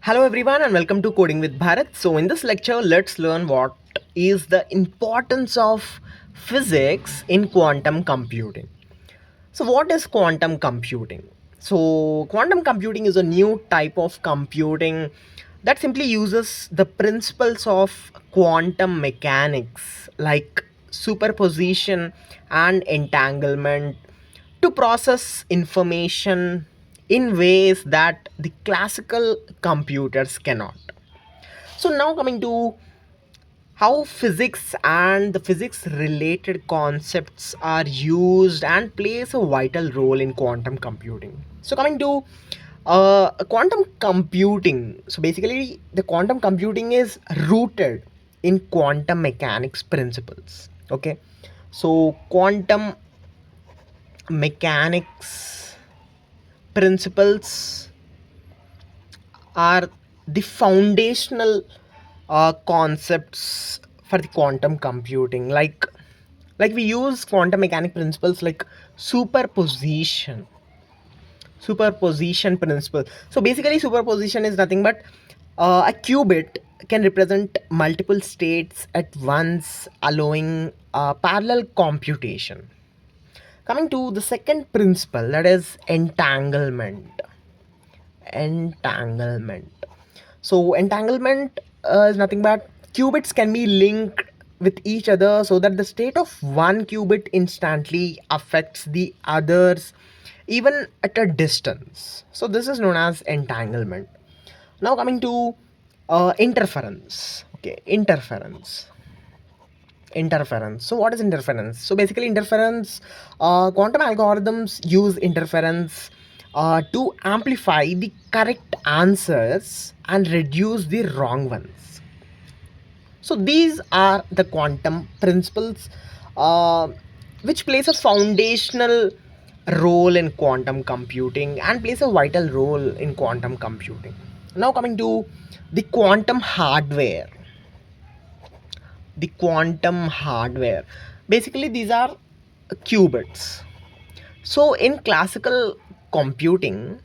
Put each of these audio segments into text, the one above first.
Hello everyone and welcome to Coding with Bharat. So in this lecture, let's learn what is the importance of physics in quantum computing. So what is quantum computing? So quantum computing is a new type of computing that simply uses the principles of quantum mechanics like superposition and entanglement to process information in ways that the classical computers cannot. So now coming to how physics and the physics related concepts are used and plays a vital role in quantum computing. So coming to quantum computing, so basically the quantum computing is rooted in quantum mechanics principles. Okay, so quantum mechanics principles are the foundational concepts for the quantum computing, like we use quantum mechanic principles like superposition principle. So basically superposition is nothing but a qubit can represent multiple states at once, allowing parallel computation. Coming to the second principle, that is entanglement. So entanglement is nothing but qubits can be linked with each other so that the state of one qubit instantly affects the others even at a distance. So this is known as entanglement. Now coming to interference. Okay, interference. So what is interference? So basically interference, quantum algorithms use interference to amplify the correct answers and reduce the wrong ones. So these are the quantum principles uh, which plays a foundational role in quantum computing and plays a vital role in quantum computing. Now coming to the quantum hardware, basically these are qubits. So in classical computing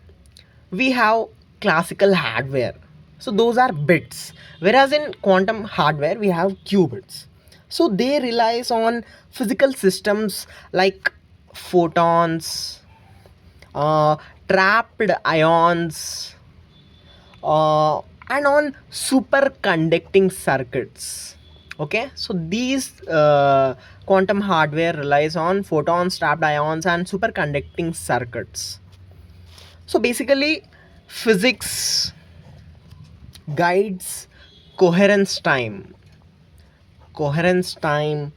we have classical hardware, so those are bits, whereas in quantum hardware we have qubits. So they relies on physical systems like photons, uh, trapped ions, uh, and on superconducting circuits. Okay, so these quantum hardware relies on photons, trapped ions, and superconducting circuits. So basically physics guides coherence time coherence time,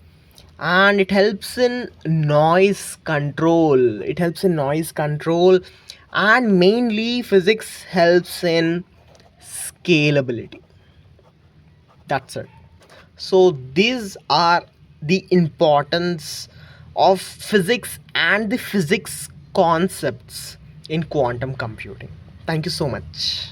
and it helps in noise control, and mainly physics helps in scalability. That's it. So these are the importance of physics and the physics concepts in quantum computing. Thank you so much.